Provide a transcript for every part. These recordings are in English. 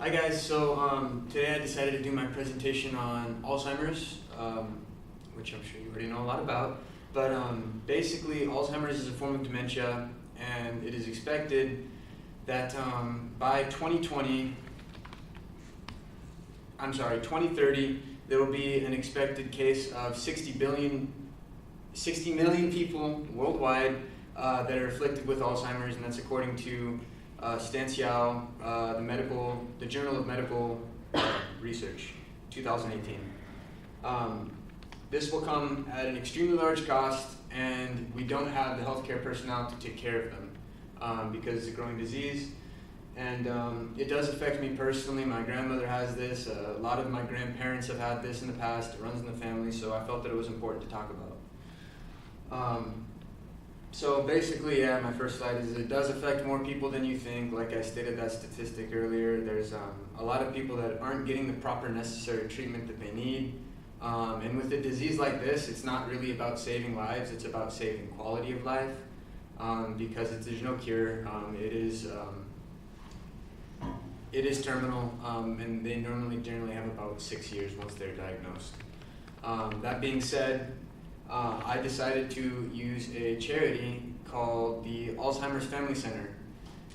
Hi guys, so today I decided to do my presentation on Alzheimer's, which I'm sure you already know a lot about. But basically Alzheimer's is a form of dementia, and it is expected that by 2030, there will be an expected case of 60 million people worldwide that are afflicted with Alzheimer's, and that's according to Stan Xiao, the Journal of Medical Research, 2018. This will come at an extremely large cost, and we don't have the healthcare personnel to take care of them because it's a growing disease. And it does affect me personally. My grandmother has this. A lot of my grandparents have had this in the past. It runs in the family, so I felt that it was important to talk about. So basically, yeah, my first slide is it does affect more people than you think. Like I stated that statistic earlier, there's a lot of people that aren't getting the proper necessary treatment that they need. And with a disease like this, it's not really about saving lives, it's about saving quality of life, because there's no cure. It is terminal, and they generally have about 6 years once they're diagnosed. That being said, I decided to use a charity called the Alzheimer's Family Center.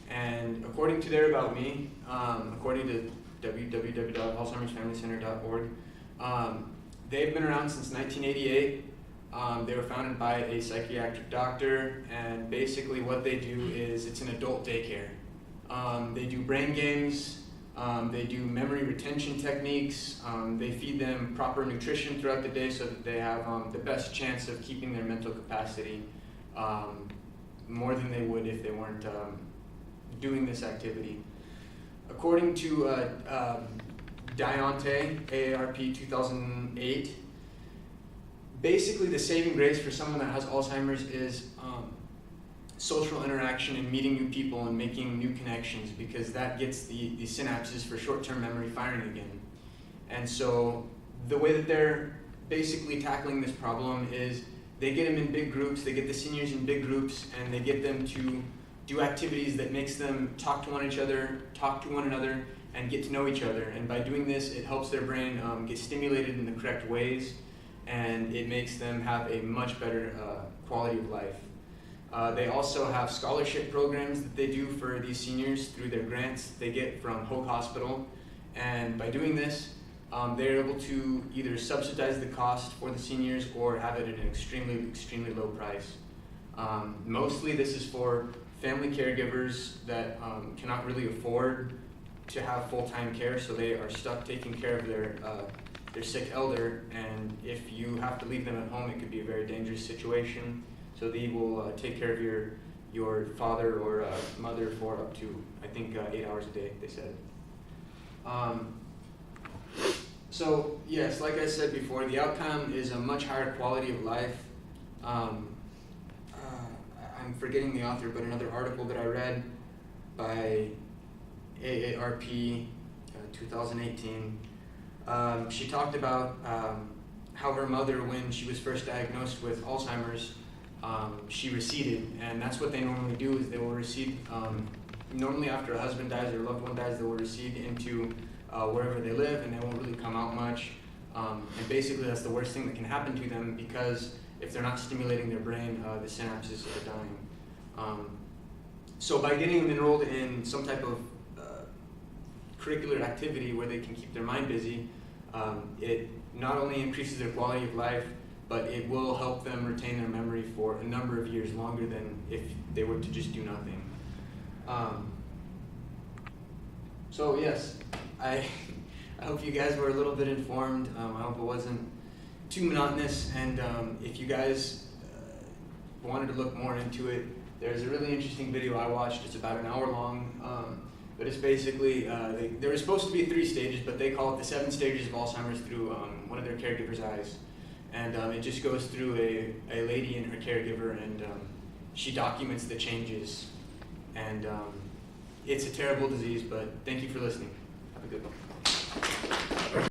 And according to their About Me, according to www.alzheimersfamilycenter.org, they've been around since 1988. They were founded by a psychiatric doctor, and basically what they do is it's an adult daycare. They do brain games, they do memory retention techniques, they feed them proper nutrition throughout the day so that they have the best chance of keeping their mental capacity more than they would if they weren't doing this activity. According to Diante, AARP 2008, basically the saving grace for someone that has Alzheimer's is social interaction and meeting new people and making new connections, because that gets the synapses for short-term memory firing again. And so the way that they're basically tackling this problem is they get them in big groups, they get the seniors in big groups, and they get them to do activities that makes them talk to one another, and get to know each other. And by doing this, it helps their brain get stimulated in the correct ways, and it makes them have a much better quality of life. They also have scholarship programs that they do for these seniors through their grants they get from Hoag Hospital. And by doing this, they're able to either subsidize the cost for the seniors or have it at an extremely low price. Mostly this is for family caregivers that cannot really afford to have full-time care, so they are stuck taking care of their sick elder, and if you have to leave them at home, it could be a very dangerous situation. So they will take care of your father or mother for up to, I think, 8 hours a day, they said. So yes, like I said before, the outcome is a much higher quality of life. I'm forgetting the author, but another article that I read by AARP 2018, she talked about how her mother, when she was first diagnosed with Alzheimer's, she receded, and that's what they normally do, is they will recede. Normally after a husband dies or a loved one dies, they will recede into wherever they live, and they won't really come out much. And basically that's the worst thing that can happen to them, because if they're not stimulating their brain, the synapses are dying. So by getting them enrolled in some type of curricular activity where they can keep their mind busy, it not only increases their quality of life, but it will help them retain their memory for a number of years longer than if they were to just do nothing. So yes, I hope you guys were a little bit informed. I hope it wasn't too monotonous, and if you guys wanted to look more into it, there's a really interesting video I watched. It's about an hour long, but it's basically, there was supposed to be 3 stages, but they call it the 7 stages of Alzheimer's through one of their caregiver's eyes. And it just goes through a lady and her caregiver, and she documents the changes. And it's a terrible disease, but thank you for listening. Have a good one.